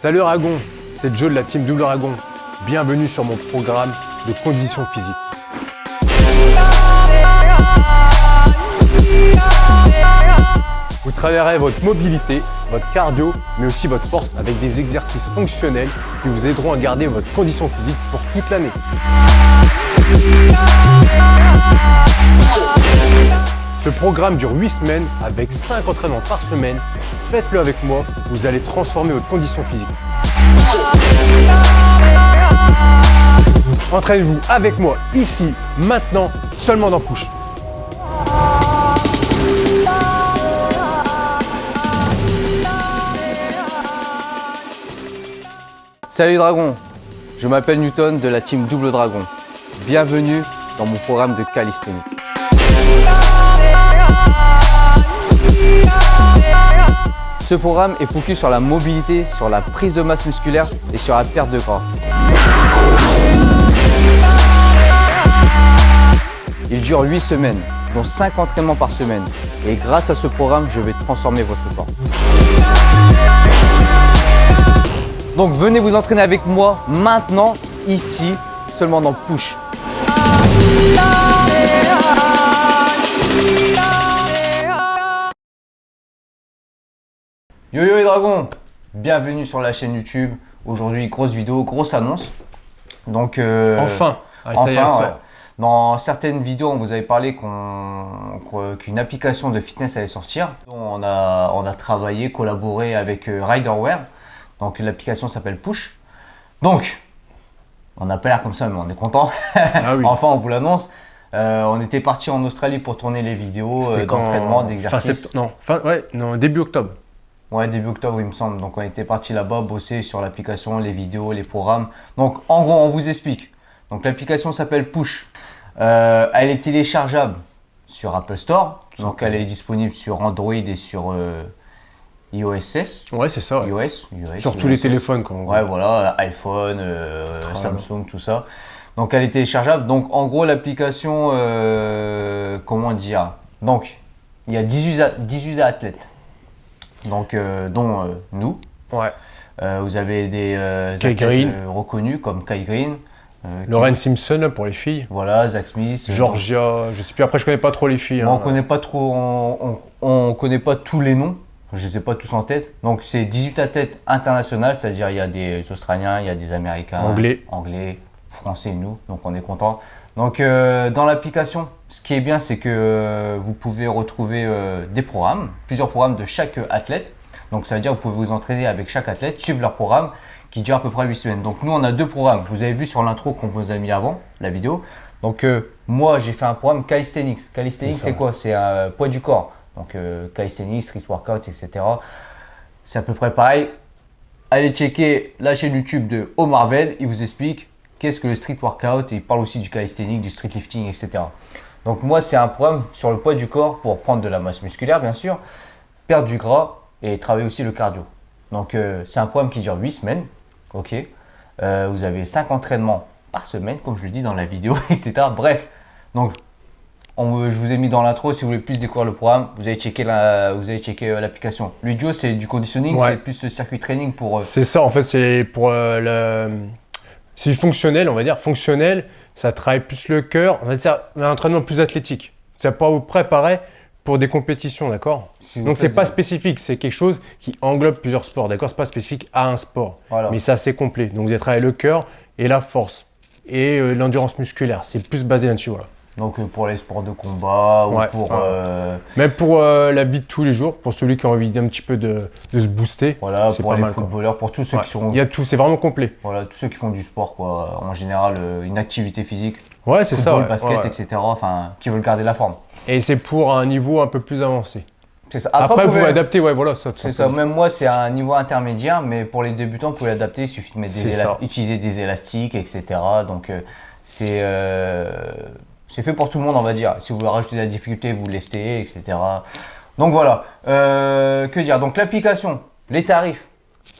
Salut Dragon, c'est Joe de la team Double Dragon. Bienvenue sur mon programme de condition physique. Vous travaillerez votre mobilité, votre cardio, mais aussi votre force avec des exercices fonctionnels qui vous aideront à garder votre condition physique pour toute l'année. Ce programme dure 8 semaines avec 5 entraînements par semaine. Faites-le avec moi, vous allez transformer votre condition physique. Entraînez-vous avec moi ici, maintenant, seulement dans Push. Salut Dragon, je m'appelle Newton de la team Double Dragon. Bienvenue dans mon programme de calisthénie. Ce programme est focus sur la mobilité, sur la prise de masse musculaire et sur la perte de gras. Il dure 8 semaines, dont 5 entraînements par semaine. Et grâce à ce programme, je vais transformer votre corps. Donc venez vous entraîner avec moi maintenant, ici, seulement dans Push. Yo yo les dragons, bienvenue sur la chaîne YouTube. Aujourd'hui, grosse vidéo, grosse annonce. Donc Enfin, ça y est, ouais. Dans certaines vidéos, on vous avait parlé qu'une application de fitness allait sortir. On a travaillé, collaboré avec Riderwear. Donc l'application s'appelle Push. Donc, on n'a pas l'air comme ça, mais on est content. Ah oui. Enfin, on vous l'annonce. On était parti en Australie pour tourner les vidéos d'entraînement, d'exercice. Début octobre. Ouais, début octobre, il me semble. Donc, on était parti là-bas bosser sur l'application, les vidéos, les programmes. Donc, en gros, on vous explique. Donc, l'application s'appelle Push. Elle est téléchargeable sur Apple Store. Donc, elle est disponible sur Android et sur iOS 16. Ouais, c'est ça. Ouais. iOS Sur tous les téléphones. Quoi, ouais, voilà, iPhone, Samsung, tout ça. Donc, elle est téléchargeable. Donc, en gros, l'application, comment dire? Donc, il y a 18 athlètes. Donc, dont nous. Ouais. Vous avez des athlètes reconnus comme Kai Green. Lauren Simpson là, pour les filles. Voilà, Zach Smith. Georgia, je sais plus. Après, je connais pas trop les filles. Bon, on connaît pas trop, on connaît pas tous les noms. Je ne les ai pas tous en tête. Donc, c'est 18 athlètes internationales, c'est-à-dire il y a des Australiens, il y a des Américains, Anglais, Français, nous. Donc, on est content. Donc, dans l'application, ce qui est bien, c'est que vous pouvez retrouver des programmes, plusieurs programmes de chaque athlète. Donc, ça veut dire que vous pouvez vous entraîner avec chaque athlète, suivre leur programme qui dure à peu près 8 semaines. Donc, nous, on a deux programmes. Vous avez vu sur l'intro qu'on vous a mis avant, la vidéo. Donc, moi, j'ai fait un programme Calisthenics. Calisthenics, c'est quoi? C'est un poids du corps. Donc, calisthenics, street workout, etc. C'est à peu près pareil. Allez checker la chaîne YouTube de Omarvel. Il vous explique qu'est-ce que le street workout et il parle aussi du calisthenics, du street lifting, etc. Donc, moi, c'est un programme sur le poids du corps pour prendre de la masse musculaire, bien sûr, perdre du gras et travailler aussi le cardio. Donc, c'est un programme qui dure 8 semaines. Ok. Vous avez 5 entraînements par semaine, comme je le dis dans la vidéo, etc. Bref, donc, je vous ai mis dans l'intro, si vous voulez plus découvrir le programme, vous allez checker l'application. Ludio, c'est du conditioning, ouais. C'est plus le circuit training pour… C'est ça, en fait, c'est pour c'est fonctionnel, on va dire. Fonctionnel, ça travaille plus le cœur. On va dire un entraînement plus athlétique. Ça peut vous préparer pour des compétitions, d'accord? Donc, c'est pas spécifique, c'est quelque chose qui englobe plusieurs sports, d'accord? C'est pas spécifique à un sport, voilà. Mais c'est assez complet. Donc, vous allez travailler le cœur et la force et l'endurance musculaire. C'est plus basé là-dessus, voilà. Donc pour les sports de combat ou pour… Même pour la vie de tous les jours, pour celui qui a envie d'un petit peu de se booster. Voilà, pour les footballeurs, pour tous ceux qui sont… Il y a tout, c'est vraiment complet. Voilà, tous ceux qui font du sport, quoi. En général, une activité physique. Ouais, c'est ça. Basket, etc. Enfin, qui veulent garder la forme. Et c'est pour un niveau un peu plus avancé. C'est ça. Après vous pouvez adapter, ouais, voilà. C'est ça, même moi, c'est un niveau intermédiaire, mais pour les débutants, vous pouvez l'adapter. Il suffit de mettre utiliser des élastiques, etc. Donc, c'est fait pour tout le monde, on va dire. Si vous voulez rajouter de la difficulté, vous lestez, etc. Donc voilà. Que dire? Donc l'application, les tarifs,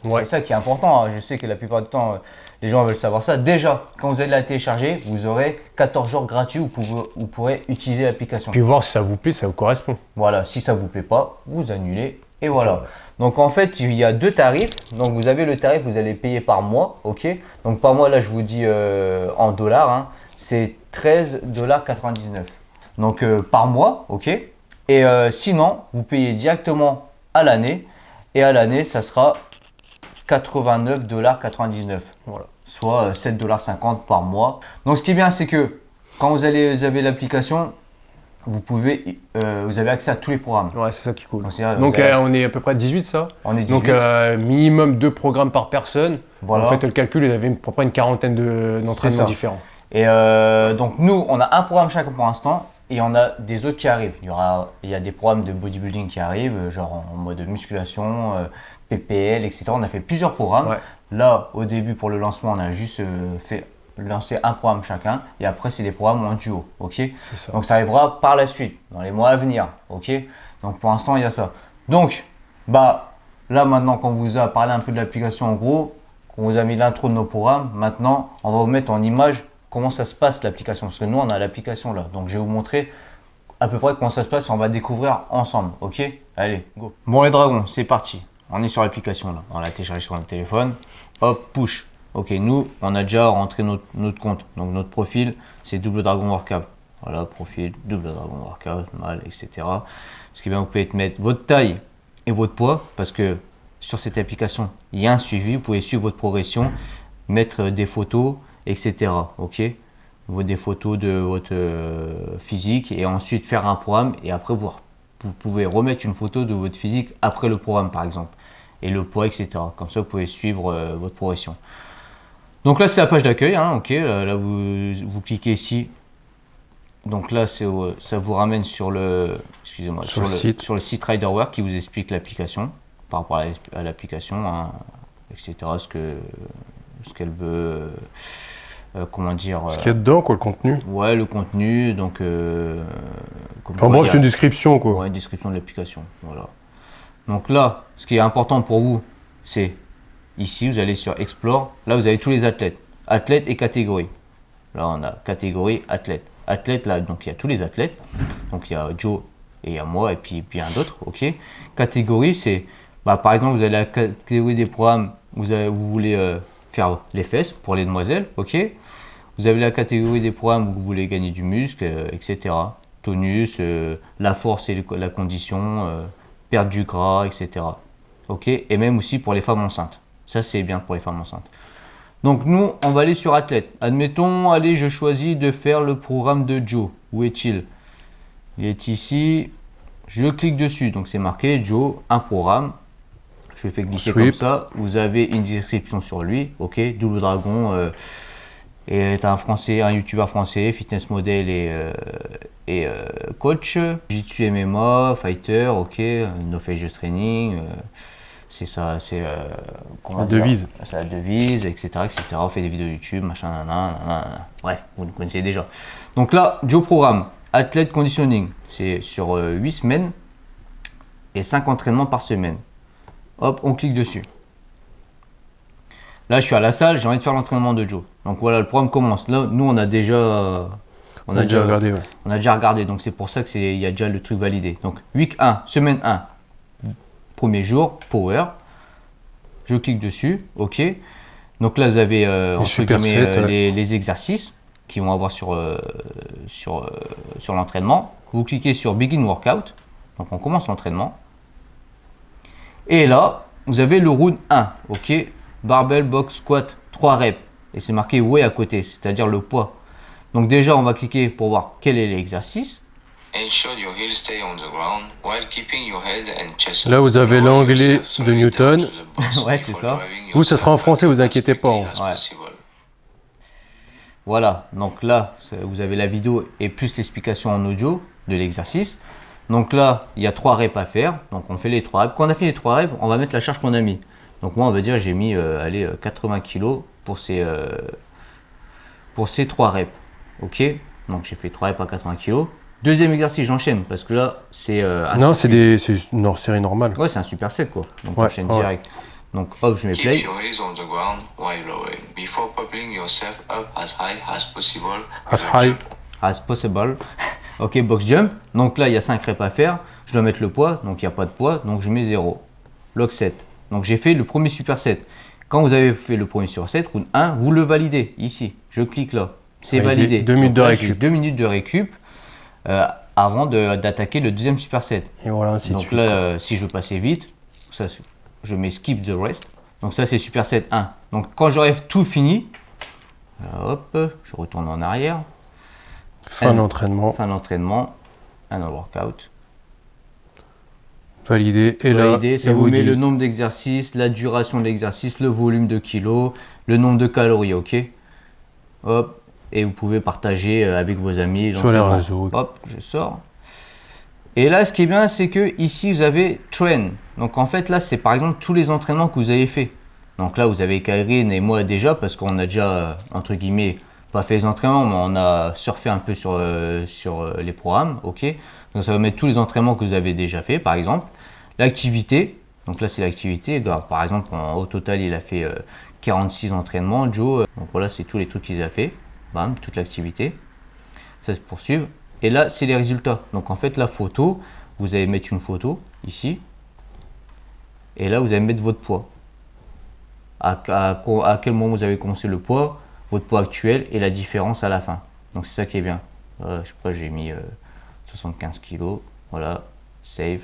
c'est ça qui est important. Hein. Je sais que la plupart du temps, les gens veulent savoir ça. Déjà, quand vous allez la télécharger, vous aurez 14 jours gratuits où vous pourrez utiliser l'application. Puis voir si ça vous plaît, ça vous correspond. Voilà, si ça ne vous plaît pas, vous annulez Et voilà. Donc en fait, il y a 2 tarifs. Donc vous avez le tarif, vous allez payer par mois, ok. Donc par mois, là, je vous dis en dollars, hein, c'est 13,99 $. Donc par mois, ok. Et sinon, vous payez directement à l'année. Et à l'année, ça sera 89,99 $. Voilà. Soit 7,50 $ par mois. Donc ce qui est bien, c'est que quand vous avez l'application, vous avez accès à tous les programmes. Ouais, c'est ça qui est cool. Donc, on est à peu près 18, ça. On est 18. Donc minimum 2 programmes par personne. Voilà. En fait, le calcul, il avait à peu près une quarantaine d'entraînements différents. Et donc nous, on a un programme chacun pour l'instant. Et on a des autres qui arrivent. Il y a des programmes de bodybuilding qui arrivent, genre en mode musculation, PPL, etc. On a fait plusieurs programmes. Ouais. Là, au début, pour le lancement, on a juste lancer un programme chacun. Et après, c'est des programmes en duo. Ok. Ça. Donc ça arrivera par la suite, dans les mois à venir. Ok. Donc pour l'instant, il y a ça. Donc, là maintenant qu'on vous a parlé un peu de l'application en gros, qu'on vous a mis l'intro de nos programmes, maintenant, on va vous mettre en image comment ça se passe l'application, parce que nous on a l'application là, donc je vais vous montrer à peu près comment ça se passe et on va découvrir ensemble, ok? Allez, go! Bon les dragons, c'est parti, on est sur l'application là, on l'a téléchargé sur notre téléphone, hop, push, ok, nous on a déjà rentré notre compte, donc notre profil c'est Double Dragon Workout, voilà, profil Double Dragon Workout, mal, etc. Ce qui est bien, vous pouvez mettre votre taille et votre poids, parce que sur cette application il y a un suivi, vous pouvez suivre votre progression, mettre des photos, etc. Ok, des photos de votre physique et ensuite faire un programme et après vous pouvez remettre une photo de votre physique après le programme par exemple et le poids, etc. Comme ça vous pouvez suivre votre progression. Donc là c'est la page d'accueil, hein, ok, là vous cliquez ici. Donc là ça vous ramène sur le sur le site RiderWare qui vous explique l'application par rapport à l'application, hein, etc. Ce qu'elle veut. Comment dire, ce qu'il y a dedans, quoi, le contenu. Ouais, le contenu, donc. Enfin bon, c'est une description, quoi. Ouais, une description de l'application, voilà. Donc là, ce qui est important pour vous, c'est ici, vous allez sur Explore. Là, vous avez tous les athlètes, athlètes et catégories. Là, on a catégorie athlète. Athlète, là, donc il y a tous les athlètes. Donc il y a Joe et il y a moi et puis un d'autres, ok. Catégorie, c'est, par exemple, vous avez la catégorie des programmes, vous voulez faire les fesses pour les demoiselles, ok. Vous avez la catégorie des programmes où vous voulez gagner du muscle, etc. Tonus, la force et la condition, perdre du gras, etc. Ok. Et même aussi pour les femmes enceintes. Ça, c'est bien pour les femmes enceintes. Donc nous, on va aller sur athlète. Admettons, allez, je choisis de faire le programme de Joe. Où est-il? Il est ici. Je clique dessus. Donc c'est marqué Joe, un programme. Je le fais glisser comme ça. Vous avez une description sur lui. Ok, Double Dragon est un français, un youtubeur français, fitness model et coach. Jiu-Jitsu MMA, fighter, ok, no face training. C'est ça, c'est la devise. C'est la devise, etc., etc. On fait des vidéos YouTube, machin, nanana. Bref, vous le connaissez déjà. Donc là, Joe Programme, athlète conditioning, c'est sur 8 semaines et 5 entraînements par semaine. Hop, on clique dessus. Là, je suis à la salle, j'ai envie de faire l'entraînement de Joe. Donc voilà, le programme commence. Là, nous, on a déjà regardé. Ouais. On a déjà regardé, donc c'est pour ça qu'il y a déjà le truc validé. Donc, week 1, semaine 1. Premier jour, power. Je clique dessus, ok. Donc là, vous avez les exercices qui vont avoir sur l'entraînement. Vous cliquez sur Begin Workout. Donc on commence l'entraînement. Et là, vous avez le round 1, ok. Barbell box squat 3 reps. Et c'est marqué weight à côté, c'est-à-dire le poids. Donc déjà, on va cliquer pour voir quel est l'exercice. Là, vous avez l'anglais de Newton. Ouais, c'est ça. Vous, ça sera en français, vous inquiétez pas. Ouais. Voilà, donc là, vous avez la vidéo et plus l'explication en audio de l'exercice. Donc là, il y a 3 reps à faire. Donc on fait les 3 reps. Quand on a fait les 3 reps, on va mettre la charge qu'on a mis. Donc moi, on va dire, j'ai mis 80 kg pour ces 3 reps. Ok, donc j'ai fait 3 reps à 80 kg. Deuxième exercice, j'enchaîne parce que là, c'est non, c'est une série normale. Ouais, c'est un superset quoi. Donc j'enchaîne direct. Donc hop, je mets play. As possible. Ok, box jump. Donc là, il y a 5 reps à faire. je dois mettre le poids, donc il n'y a pas de poids, donc je mets 0. Log 7. Donc j'ai fait le premier superset. Quand vous avez fait le premier superset, round 1, vous le validez ici. Je clique là. C'est validé. 2 minutes de récup. 2 minutes de récup avant d'attaquer le deuxième superset. Et voilà, ainsi de donc suite. Donc là, si je veux passer vite, ça, je mets skip the rest. Donc ça, c'est superset 1. Donc quand j'aurai tout fini, hop, je retourne en arrière. Fin d'entraînement. Fin d'entraînement. Un workout. Validé. Et validé, là, ça vous met le nombre d'exercices, la duration de l'exercice, le volume de kilos, le nombre de calories, ok. Hop, et vous pouvez partager avec vos amis. Sur les réseaux. Hop, je sors. Et là, ce qui est bien, c'est que ici, vous avez train. Donc en fait, là, c'est par exemple tous les entraînements que vous avez fait. Donc là, vous avez Kyrene et moi déjà, parce qu'on a déjà, entre guillemets, pas fait les entraînements, mais on a surfé un peu sur les programmes, ok. Donc ça va mettre tous les entraînements que vous avez déjà fait, par exemple. L'activité, donc là c'est l'activité, par exemple au total il a fait 46 entraînements, Joe, donc voilà c'est tous les trucs qu'il a fait, bam, toute l'activité, ça se poursuit. Et là c'est les résultats, donc en fait la photo, vous allez mettre une photo ici, et là vous allez mettre votre poids, à quel moment vous avez commencé le poids, votre poids actuel et la différence à la fin, donc c'est ça qui est bien. Je sais pas, j'ai mis 75 kg, voilà, save.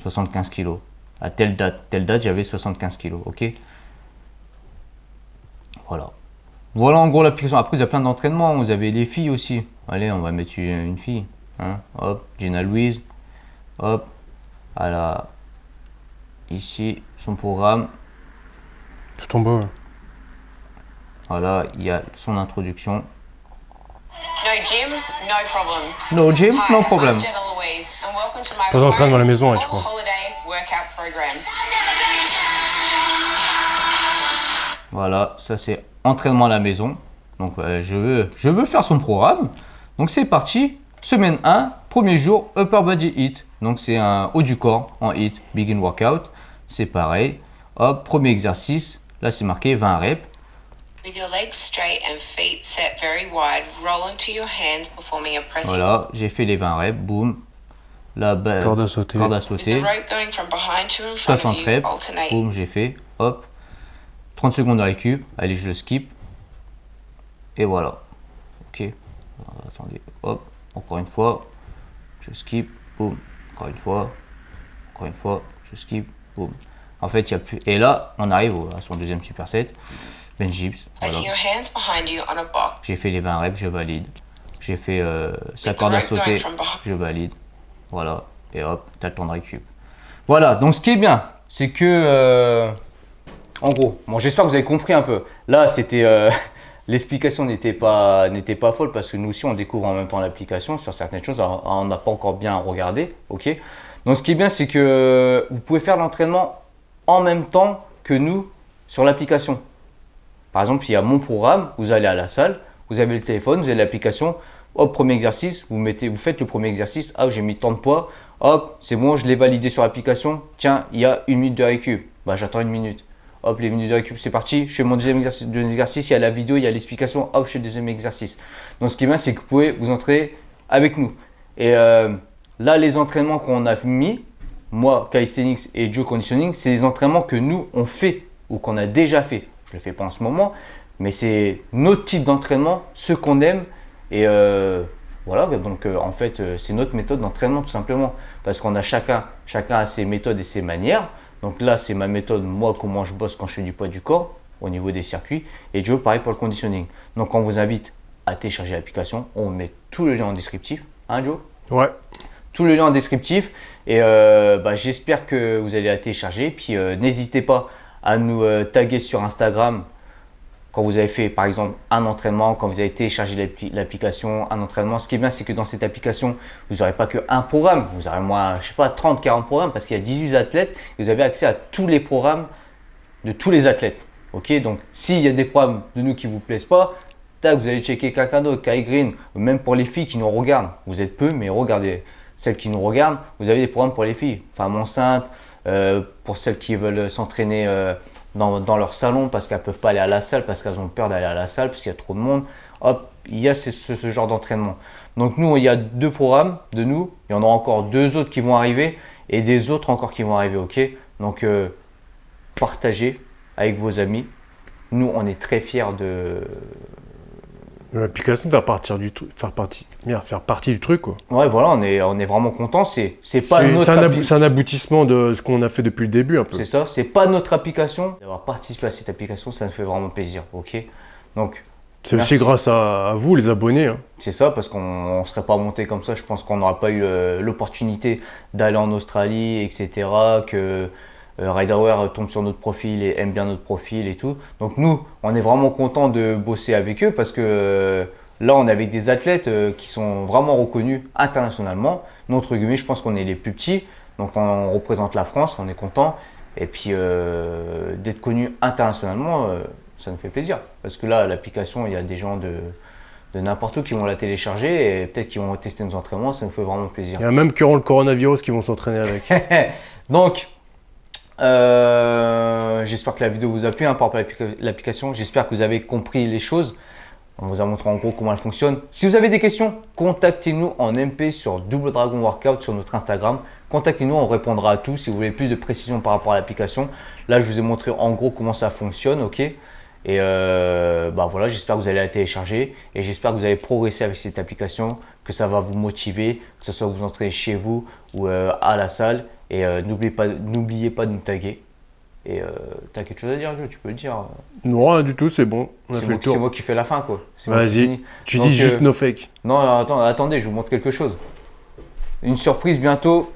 75 kg. À telle date, j'avais 75 kg, ok. Voilà. Voilà en gros l'application. Après, il y a plein d'entraînements. Vous avez les filles aussi. Allez, on va mettre une fille. Hein. Hop, Gina Louise. Hop. Ici, son programme. Tout en bas. Voilà, il y a son introduction. No gym, no problem. No gym, Hi, no problem. I'm Jenna Louise, and welcome to my Pas d'entraînement à la maison, home je crois. holiday workout program. Voilà, ça c'est entraînement à la maison. Donc je veux faire son programme. Donc c'est parti. Semaine 1, premier jour, upper body hit. Donc c'est un haut du corps en hit, begin workout. C'est pareil. Hop, premier exercice. Là c'est marqué 20 reps. With your legs straight and feet set very wide, roll onto your hands, performing a pressing. Voilà, j'ai fait les 20 reps. Boum. Là, corde à sauter. Corde à With sauter. the rope going from behind to in front 60 of you, reps. alternate. Boum, j'ai fait. Hop. 30 secondes de récup. Allez, je le skip. Et voilà. Ok. Alors, attendez. Hop. Encore une fois. Je skip. Boum. Encore une fois. Encore une fois. Je skip. Boum. En fait, il n'y a plus. Et là, on arrive à son deuxième superset. Bench dips. Voilà. Placing your hands behind you on a box. J'ai fait les 20 reps, je valide. J'ai fait sa corde à sauter, je valide. Voilà. Et hop, t'as le temps de récup. Voilà. Donc, ce qui est bien, c'est que, en gros, bon, j'espère que vous avez compris un peu. Là, c'était l'explication n'était pas folle parce que nous aussi, on découvre en même temps l'application sur certaines choses. Alors, on n'a pas encore bien regardé, ok. Donc, ce qui est bien, c'est que vous pouvez faire l'entraînement en même temps que nous sur l'application. Par exemple, il y a mon programme, vous allez à la salle, vous avez le téléphone, vous avez l'application, hop, premier exercice, vous faites le premier exercice, hop, j'ai mis tant de poids, hop, c'est bon, je l'ai validé sur l'application, tiens, il y a 1 minute de récup, bah j'attends 1 minute, hop, les minutes de récup, c'est parti, je fais mon deuxième exercice, il y a la vidéo, il y a l'explication, hop, je fais le deuxième exercice. Donc ce qui est bien, c'est que vous pouvez vous entraîner avec nous. Et là, les entraînements qu'on a mis, moi, Calisthenics et Joe Conditioning, c'est des entraînements que nous, on fait ou qu'on a déjà fait. Je ne le fais pas en ce moment, mais c'est notre type d'entraînement, ce qu'on aime. Et voilà, donc en fait, c'est notre méthode d'entraînement tout simplement. Parce qu'on a chacun a ses méthodes et ses manières. Donc là, c'est ma méthode, moi, comment je bosse quand je fais du poids du corps au niveau des circuits. Et Joe, pareil pour le conditioning. Donc on vous invite à télécharger l'application. On met tous les liens en descriptif. Hein, Joe? Ouais. Tous les liens en descriptif. Et j'espère que vous allez la télécharger. Puis n'hésitez pas à nous taguer sur Instagram quand vous avez fait par exemple un entraînement, quand vous avez téléchargé l'application, un entraînement. Ce qui est bien, c'est que dans cette application, vous n'aurez pas qu'un programme, vous aurez moins, je sais pas, 30, 40 programmes parce qu'il y a 18 athlètes et vous avez accès à tous les programmes de tous les athlètes. Ok, donc s'il y a des programmes de nous qui ne vous plaisent pas, tac, vous allez checker quelqu'un d'autre, Kai Green, ou même pour les filles qui nous regardent. Vous êtes peu, mais regardez celles qui nous regardent, vous avez des programmes pour les filles, femmes enceintes, pour celles qui veulent s'entraîner dans leur salon parce qu'elles ne peuvent pas aller à la salle, parce qu'elles ont peur d'aller à la salle, parce qu'il y a trop de monde. Hop, il y a ce genre d'entraînement. Donc nous, il y a 2 programmes de nous. Il y en aura encore 2 autres qui vont arriver et des autres encore qui vont arriver, ok? Donc partagez avec vos amis. Nous, on est très fiers de... L'application de faire partie du truc, quoi. Ouais, voilà, on est vraiment contents. C'est pas notre c'est un aboutissement de ce qu'on a fait depuis le début, un peu. C'est ça, c'est pas notre application. D'avoir participé à cette application, ça nous fait vraiment plaisir, ok? Donc, c'est aussi grâce à vous, les abonnés. Hein. C'est ça, parce qu'on ne serait pas monté comme ça. Je pense qu'on n'aurait pas eu l'opportunité d'aller en Australie, etc. Que Riderwear tombe sur notre profil et aime bien notre profil et tout. Donc nous, on est vraiment content de bosser avec eux parce que là, on est avec des athlètes qui sont vraiment reconnus internationalement. Nous, entre guillemets, je pense qu'on est les plus petits. Donc on représente la France, on est content. Et puis d'être connus internationalement, ça nous fait plaisir. Parce que là, l'application, il y a des gens de n'importe où qui vont la télécharger et peut-être qu'ils vont tester nos entraînements, ça nous fait vraiment plaisir. Il y a même qui auront le coronavirus qui vont s'entraîner avec. Donc, j'espère que la vidéo vous a plu par rapport à l'application. J'espère que vous avez compris les choses. On vous a montré en gros comment elle fonctionne. Si vous avez des questions, contactez-nous en MP sur Double Dragon Workout sur notre Instagram. Contactez-nous, on répondra à tout. Si vous voulez plus de précision par rapport à l'application, là je vous ai montré en gros comment ça fonctionne, ok? Et voilà, j'espère que vous allez la télécharger et j'espère que vous allez progresser avec cette application, que ça va vous motiver, que ce soit vous entraîner chez vous ou à la salle. Et n'oubliez pas de nous taguer. Et t'as quelque chose à dire, Joe? Tu peux le dire. Non, rien du tout, c'est bon. On a fait le tour. C'est moi qui fais la fin, quoi. Vas-y, tu dis juste no fake. Non, attendez, je vous montre quelque chose. Une surprise bientôt.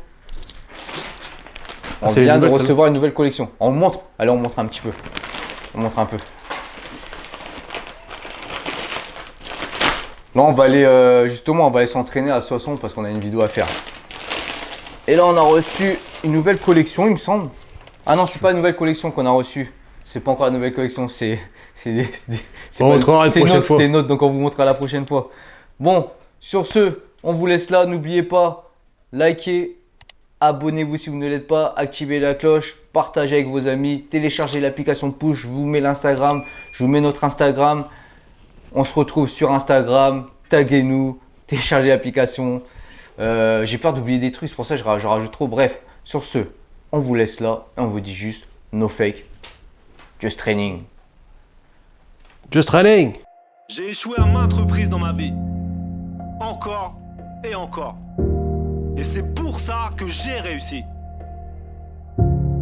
On vient de recevoir une nouvelle collection. On le montre? Allez, on montre un petit peu. On montre un peu. Là, on va aller justement, on va aller s'entraîner à Soissons parce qu'on a une vidéo à faire. Et là, on a reçu une nouvelle collection, il me semble. Ah non, c'est pas une nouvelle collection qu'on a reçue. C'est pas encore la nouvelle collection, c'est on montrera la prochaine fois. C'est notre, donc on vous montrera la prochaine fois. Bon, sur ce, on vous laisse là. N'oubliez pas, likez, abonnez-vous si vous ne l'êtes pas, activez la cloche, partagez avec vos amis, téléchargez l'application Push. Je vous mets l'Instagram, je vous mets notre Instagram. On se retrouve sur Instagram, taguez-nous, téléchargez l'application. J'ai peur d'oublier des trucs, c'est pour ça que je rajoute trop. Bref, sur ce, on vous laisse là et on vous dit juste no fake, just training. Just training. J'ai échoué à maintes reprises dans ma vie. Encore et encore. Et c'est pour ça que j'ai réussi.